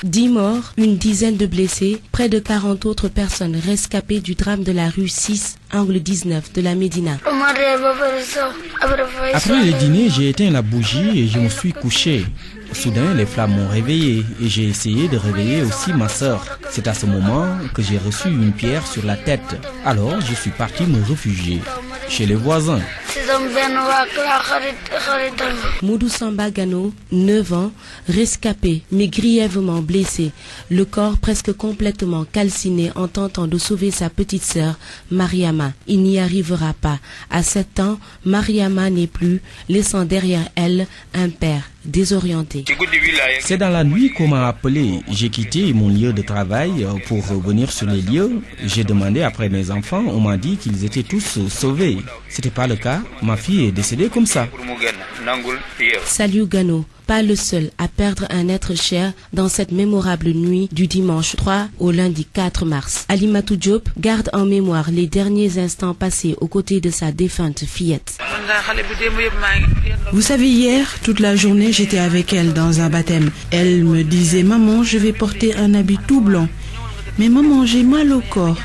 10 morts, une dizaine de blessés, près de 40 autres personnes rescapées du drame de la rue 6, angle 19 de la Médina. Après le dîner, j'ai éteint la bougie et je me suis couché. Soudain, les flammes m'ont réveillé et j'ai essayé de réveiller aussi ma sœur. C'est à ce moment que j'ai reçu une pierre sur la tête. Alors, je suis parti me réfugier chez les voisins. Moudou Samba Gano, 9 ans, rescapé mais grièvement blessé, le corps presque complètement calciné en tentant de sauver sa petite sœur, Mariama. Il n'y arrivera pas. À 7 ans, Mariama n'est plus, laissant derrière elle un père désorienté. C'est dans la nuit qu'on m'a appelé. J'ai quitté mon lieu de travail pour revenir sur les lieux. J'ai demandé après mes enfants, on m'a dit qu'ils étaient tous sauvés. C'était pas le cas. Ma fille est décédée comme ça. Saliou Gano, pas le seul à perdre un être cher dans cette mémorable nuit du dimanche 3 au lundi 4 mars. Alimatou Diop garde en mémoire les derniers instants passés aux côtés de sa défunte fillette. Vous savez, hier, toute la journée, j'étais avec elle dans un baptême. Elle me disait, maman, je vais porter un habit tout blanc. Mais maman, j'ai mal au corps.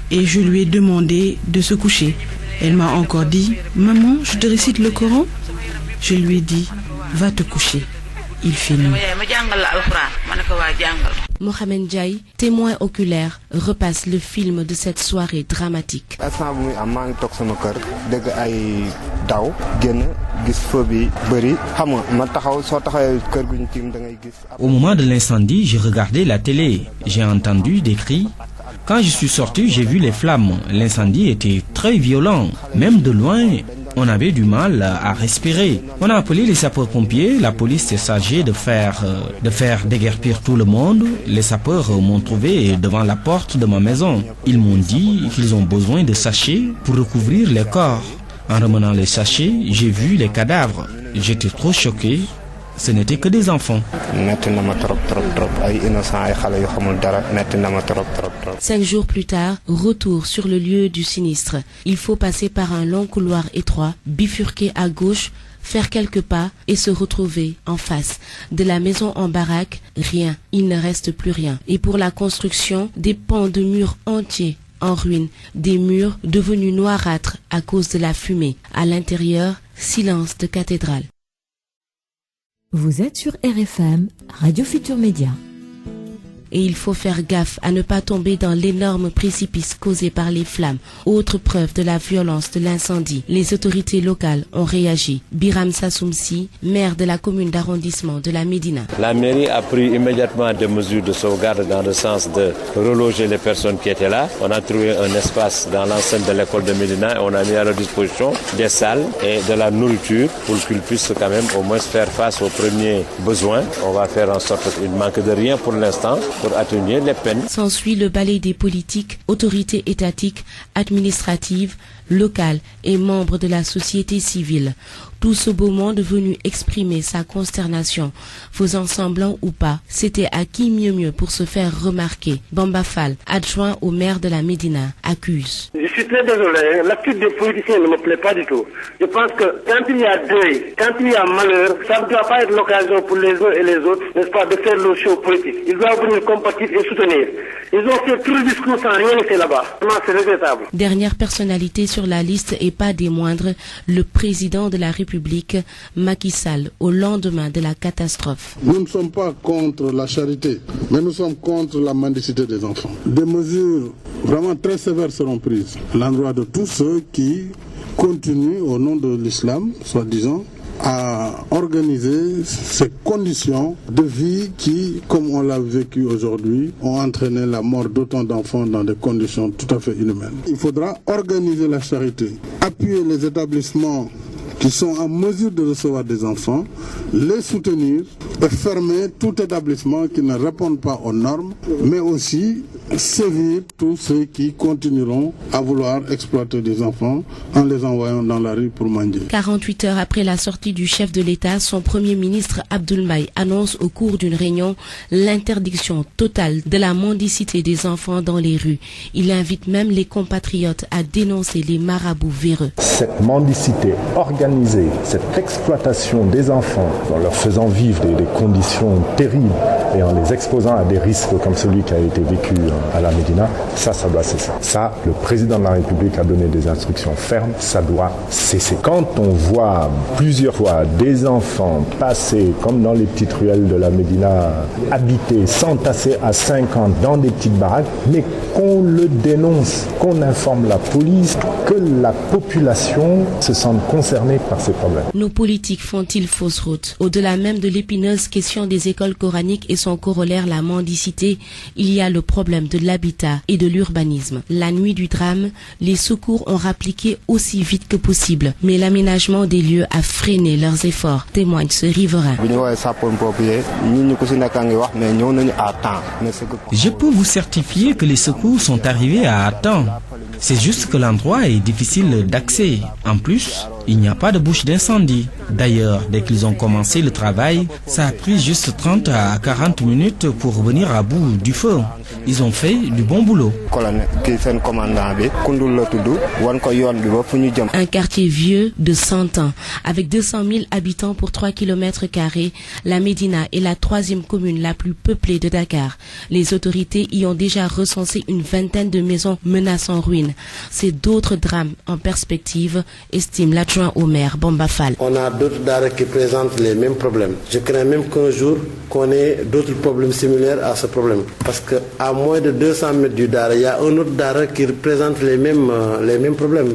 Et je lui ai demandé de se coucher. Elle m'a encore dit, maman, je te récite le Coran. Je lui ai dit, va te coucher. Il fait nuit. Mohamed Ndiaye, témoin oculaire, repasse le film de cette soirée dramatique. Au moment de l'incendie, j'ai regardé la télé. J'ai entendu des cris. Quand je suis sorti, j'ai vu les flammes. L'incendie était très violent. Même de loin, on avait du mal à respirer. On a appelé les sapeurs-pompiers. La police s'est chargée de faire déguerpir tout le monde. Les sapeurs m'ont trouvé devant la porte de ma maison. Ils m'ont dit qu'ils ont besoin de sachets pour recouvrir les corps. En remenant les sachets, j'ai vu les cadavres. J'étais trop choqué. Ce n'étaient que des enfants. 5 jours plus tard, retour sur le lieu du sinistre. Il faut passer par un long couloir étroit, bifurquer à gauche, faire quelques pas et se retrouver en face. De la maison en baraque, rien. Il ne reste plus rien. Et pour la construction, des pans de murs entiers en ruine, des murs devenus noirâtres à cause de la fumée. À l'intérieur, silence de cathédrale. Vous êtes sur RFM, Radio Futur Média. Et il faut faire gaffe à ne pas tomber dans l'énorme précipice causé par les flammes. Autre preuve de la violence de l'incendie. Les autorités locales ont réagi. Biram Sassoumsi, maire de la commune d'arrondissement de la Médina. La mairie a pris immédiatement des mesures de sauvegarde dans le sens de reloger les personnes qui étaient là. On a trouvé un espace dans l'enceinte de l'école de Médina et on a mis à leur disposition des salles et de la nourriture pour qu'ils puissent quand même au moins faire face aux premiers besoins. On va faire en sorte qu'il ne manque de rien pour l'instant. Pour atténuer les peines. S'ensuit le balai des politiques, autorités étatiques, administratives, locales et membres de la société civile. Tout ce beau monde venu exprimer sa consternation, faisant semblant ou pas, c'était à qui mieux pour se faire remarquer. Bamba Fall, adjoint au maire de la Médina, accuse. Je suis très désolé, l'attitude des politiciens ne me plaît pas du tout. Je pense que quand il y a deuil, quand il y a malheur, ça ne doit pas être l'occasion pour les uns et les autres, n'est-ce pas, de faire le show politique. Ils doivent venir compatir et soutenir. Ils ont fait tout le discours sans rien laisser là-bas. Vraiment, c'est regrettable. Dernière personnalité sur la liste et pas des moindres, le président de la République, Macky Sall, au lendemain de la catastrophe. Nous ne sommes pas contre la charité, mais nous sommes contre la mendicité des enfants. Des mesures vraiment très sévères seront prises à l'endroit de tous ceux qui continuent, au nom de l'islam, soi-disant, à organiser ces conditions de vie qui, comme on l'a vécu aujourd'hui, ont entraîné la mort d'autant d'enfants dans des conditions tout à fait inhumaines. Il faudra organiser la charité, appuyer les établissements qui sont en mesure de recevoir des enfants, les soutenir et fermer tout établissement qui ne répond pas aux normes, mais aussi sévir tous ceux qui continueront à vouloir exploiter des enfants en les envoyant dans la rue pour mendier. 48 heures après la sortie du chef de l'État, son premier ministre Abdoul Mbaye annonce au cours d'une réunion l'interdiction totale de la mendicité des enfants dans les rues. Il invite même les compatriotes à dénoncer les marabouts véreux. Cette mendicité organisée, cette exploitation des enfants en leur faisant vivre des conditions terribles et en les exposant à des risques comme celui qui a été vécu à la Médina, ça doit cesser. Ça, le président de la République a donné des instructions fermes, ça doit cesser. Quand on voit plusieurs fois des enfants passer, comme dans les petites ruelles de la Médina, habiter, s'entasser à 50 dans des petites baraques, mais qu'on le dénonce, qu'on informe la police, que la population se sente concernée par ces problèmes. Nos politiques font-ils fausse route? Au-delà même de l'épineuse question des écoles coraniques et son corollaire, la mendicité, il y a le problème de l'habitat et de l'urbanisme. La nuit du drame, les secours ont rappliqué aussi vite que possible, mais l'aménagement des lieux a freiné leurs efforts, témoigne ce riverain. Je peux vous certifier que les secours sont arrivés à temps. C'est juste que l'endroit est difficile d'accès. En plus, il n'y a pas de bouche d'incendie. D'ailleurs, dès qu'ils ont commencé le travail, ça a pris juste 30 à 40 minutes pour venir à bout du feu. Ils ont fait du bon boulot. Un quartier vieux de 100 ans, avec 200 000 habitants pour 3 km², la Médina est la 3e commune la plus peuplée de Dakar. Les autorités y ont déjà recensé une vingtaine de maisons menaçant ruine. C'est d'autres drames en perspective, estime l'adjoint au maire Bamba Fall. On a d'autres daras qui présentent les mêmes problèmes. Je crains même qu'un jour qu'on ait d'autres problèmes similaires à ce problème. Parce qu'à moins de 200 mètres du dara, il y a un autre dara qui représente les mêmes problèmes.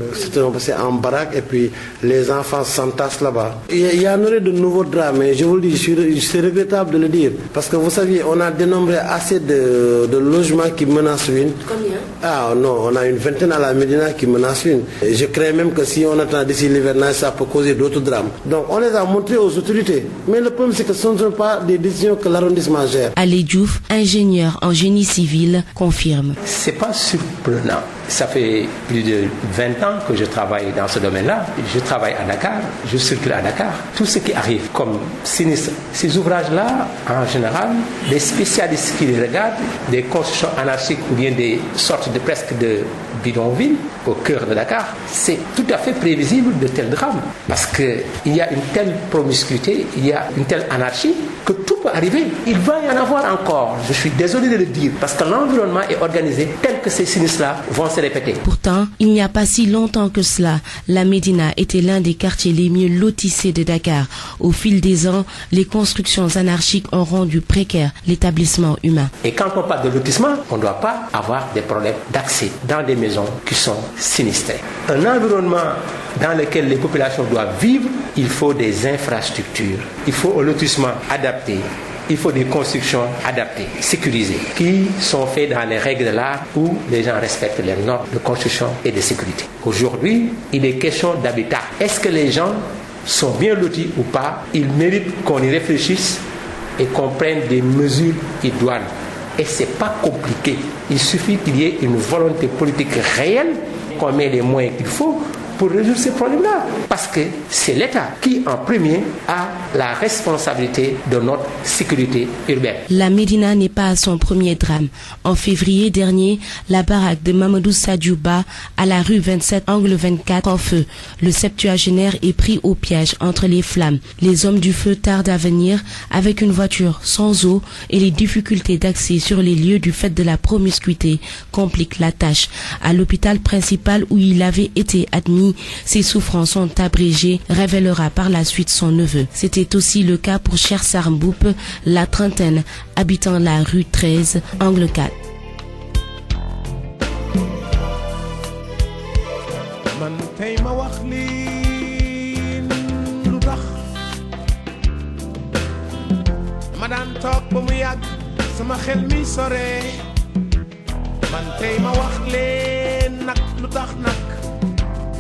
C'est en baraque et puis les enfants s'entassent là-bas. Il y en aurait de nouveaux drames, mais je vous le dis, c'est regrettable de le dire. Parce que vous savez, on a dénombré assez de logements qui menacent ruine. Combien? Ah non, on a une vingtaine à la Médina qui menace ruine. Je crains même que si on attend d'ici l'hivernage, ça peut causer d'autres drames. Donc on les a montrés aux autorités. Mais le problème, c'est que ce ne sont pas des décisions que l'arrondissement gère. Ali Diouf, ingénieur en génie civil, confirme. C'est pas surprenant. Ça fait plus de 20 ans que je travaille dans ce domaine-là. Je travaille à Dakar, je circule à Dakar. Tout ce qui arrive comme sinistre, ces ouvrages-là, en général, les spécialistes qui les regardent, des constructions anarchiques ou bien des sortes de presque de bidonvilles au cœur de Dakar, c'est tout à fait prévisible de tels drames. Parce qu'il y a une telle promiscuité, il y a une telle anarchie que tout peut arriver. Il va y en avoir encore. Je suis désolé de le dire parce que l'environnement est organisé tel que ces sinistres-là vont se répéter. Pourtant, il n'y a pas si longtemps que cela, la Médina était l'un des quartiers les mieux lotissés de Dakar. Au fil des ans, les constructions anarchiques ont rendu précaire l'établissement humain. Et quand on parle de lotissement, on ne doit pas avoir des problèmes d'accès dans des maisons qui sont sinistrées. Un environnement dans lequel les populations doivent vivre, il faut des infrastructures, il faut un lotissement adapté, il faut des constructions adaptées, sécurisées, qui sont faites dans les règles de l'art où les gens respectent les normes de construction et de sécurité. Aujourd'hui, il est question d'habitat. Est-ce que les gens sont bien lotis ou pas? Ils méritent qu'on y réfléchisse et qu'on prenne des mesures idoines. Et ce n'est pas compliqué. Il suffit qu'il y ait une volonté politique réelle, qu'on met les moyens qu'il faut pour résoudre ces problèmes-là. Parce que c'est l'État qui, en premier, a la responsabilité de notre sécurité urbaine. La Médina n'est pas à son premier drame. En février dernier, la baraque de Mamadou Sadiouba à la rue 27, angle 24, en feu. Le septuagénaire est pris au piège entre les flammes. Les hommes du feu tardent à venir avec une voiture sans eau et les difficultés d'accès sur les lieux du fait de la promiscuité compliquent la tâche. À l'hôpital principal où il avait été admis, ses souffrances sont abrégées, révélera par la suite son neveu. C'était aussi le cas pour Cher Sarmboup, la trentaine, habitant la rue 13, angle 4.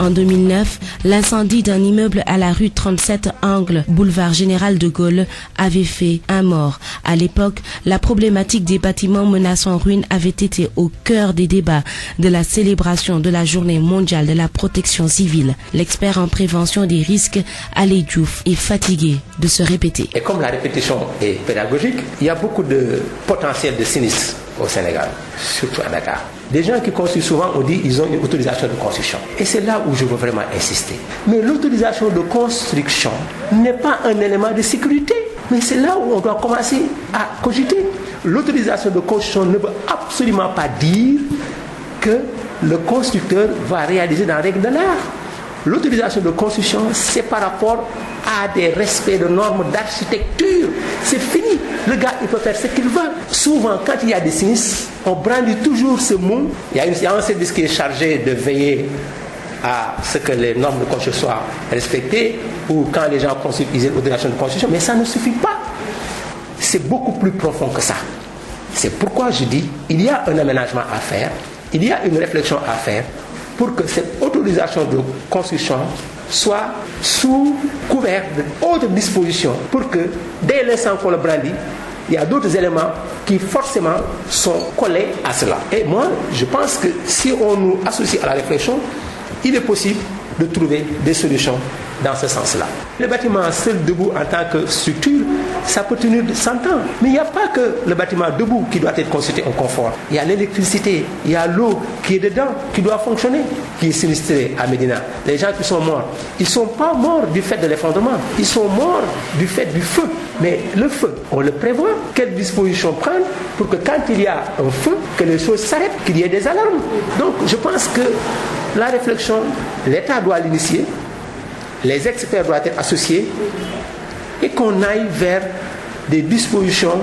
En 2009, l'incendie d'un immeuble à la rue 37 angle boulevard Général de Gaulle avait fait un mort. À l'époque, la problématique des bâtiments menaçant ruine avait été au cœur des débats de la célébration de la Journée mondiale de la protection civile. L'expert en prévention des risques, Ali Diouf, est fatigué de se répéter. Et comme la répétition est pédagogique, il y a beaucoup de potentiel de sinistres au Sénégal, surtout à Dakar. Des gens qui construisent souvent, on dit qu'ils ont une autorisation de construction. Et c'est là où je veux vraiment insister. Mais l'autorisation de construction n'est pas un élément de sécurité. Mais c'est là où on doit commencer à cogiter. L'autorisation de construction ne veut absolument pas dire que le constructeur va réaliser dans la règle de l'art. L'autorisation de construction, c'est par rapport à des respects de normes d'architecture. C'est fini. Le gars, il peut faire ce qu'il veut. Souvent, quand il y a des sinistres, on brandit toujours ce mot. Il y a un service qui est chargé de veiller à ce que les normes de construction soient respectées, ou quand les gens construisent, ils aient l'autorisation de construction. Mais ça ne suffit pas. C'est beaucoup plus profond que ça. C'est pourquoi je dis, il y a un aménagement à faire, il y a une réflexion à faire pour que cette autorisation de construction soit sous couvert d'autres dispositions, pour que dès l'instant qu'on le brandit, il y a d'autres éléments qui forcément sont collés à cela. Et moi, je pense que si on nous associe à la réflexion, il est possible de trouver des solutions dans ce sens-là. Le bâtiment seul debout en tant que structure, ça peut tenir 100 ans. Mais il n'y a pas que le bâtiment debout qui doit être constitué en confort. Il y a l'électricité, il y a l'eau qui est dedans, qui doit fonctionner, qui est sinistrée à Médina. Les gens qui sont morts, ils ne sont pas morts du fait de l'effondrement, ils sont morts du fait du feu. Mais le feu, on le prévoit. Quelles dispositions prendre pour que quand il y a un feu, que les choses s'arrêtent, qu'il y ait des alarmes. Donc je pense que la réflexion, l'État doit l'initier, les experts doivent être associés et qu'on aille vers des dispositions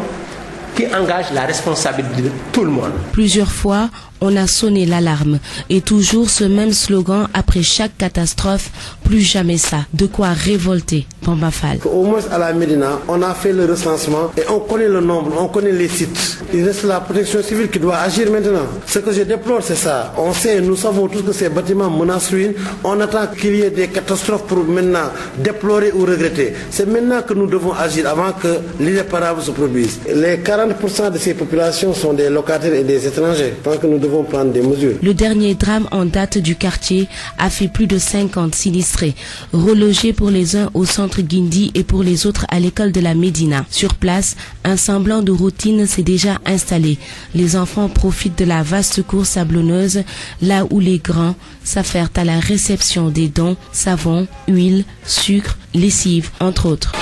qui engagent la responsabilité de tout le monde. Plusieurs fois, on a sonné l'alarme et toujours ce même slogan après chaque catastrophe, plus jamais ça. De quoi révolter Bamba Fall. Au moins à la Médina, on a fait le recensement et on connaît le nombre, on connaît les sites. Il reste la protection civile qui doit agir maintenant. Ce que je déplore, c'est ça. On sait, nous savons tous que ces bâtiments menacent ruine. On attend qu'il y ait des catastrophes pour maintenant déplorer ou regretter. C'est maintenant que nous devons agir avant que l'irréparable se produise. Les 40% de ces populations sont des locataires et des étrangers. Tant que nous devons prendre des mesures. Le dernier drame en date du quartier a fait plus de 50 sinistrés, relogés pour les uns au centre Guindi et pour les autres à l'école de la Médina. Sur place, un semblant de routine s'est déjà installé. Les enfants profitent de la vaste cour sablonneuse, là où les grands s'affairent à la réception des dons, savon, huile, sucre, lessive, entre autres.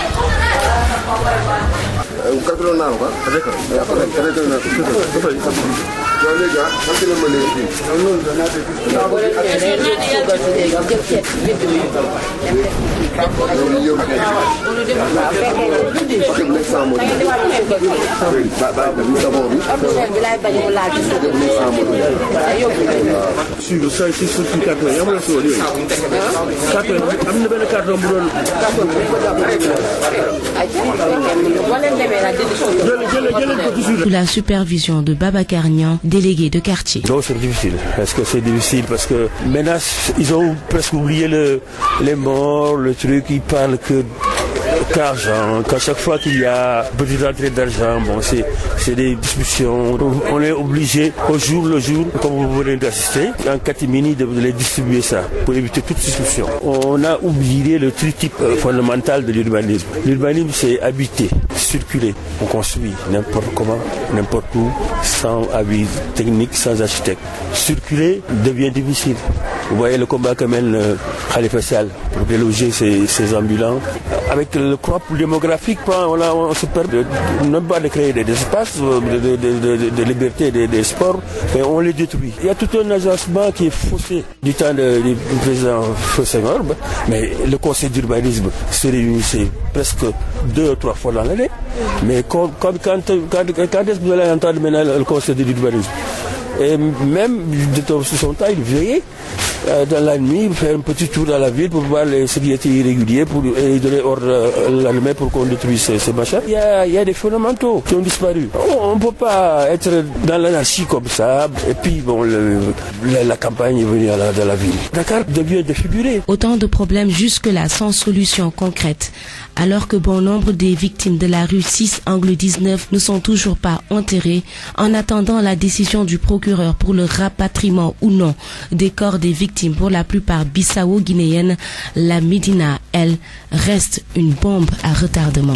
Sous la supervision de Babacar Niang, délégué de quartier. Donc c'est difficile. Est-ce que c'est difficile parce que maintenant ils ont presque oublié les morts, le truc, ils parlent que d'argent, qu'à chaque fois qu'il y a petite rentrée d'argent, bon, c'est des discussions. On est obligé au jour le jour, comme vous venez d'assister, en catimini de les distribuer ça pour éviter toute discussion. On a oublié le tritype fondamental de l'urbanisme. L'urbanisme, c'est habiter, circuler. On construit n'importe comment, n'importe où, sans avis technique, sans architecte. Circuler devient difficile. Vous voyez le combat que mène Khalifa Sall pour déloger ces ambulants. Avec le crop démographique, on se permet non pas de créer des espaces de liberté des sports, mais on les détruit. Il y a tout un agencement qui est faussé du temps du président Senghor, mais le conseil d'urbanisme se réunissait presque 2 ou 3 fois dans l'année. Mais quand est-ce que vous allez entendre maintenant le conseil d'urbanisme? Et même de son temps, il veillait dans la nuit, faire un petit tour dans la ville pour voir ce qui était irrégulier et donner ordre l'armée pour qu'on détruise ces machins. Il y a des fondamentaux qui ont disparu. On ne peut pas être dans l'anarchie comme ça. Et puis, bon, la campagne est venue dans la ville. Dakar devient défiguré. Autant de problèmes jusque-là sans solution concrète. Alors que bon nombre des victimes de la rue 6 angle 19 ne sont toujours pas enterrées, en attendant la décision du procureur pour le rapatriement ou non des corps des victimes, pour la plupart bissau-guinéennes, la Médina, elle, reste une bombe à retardement.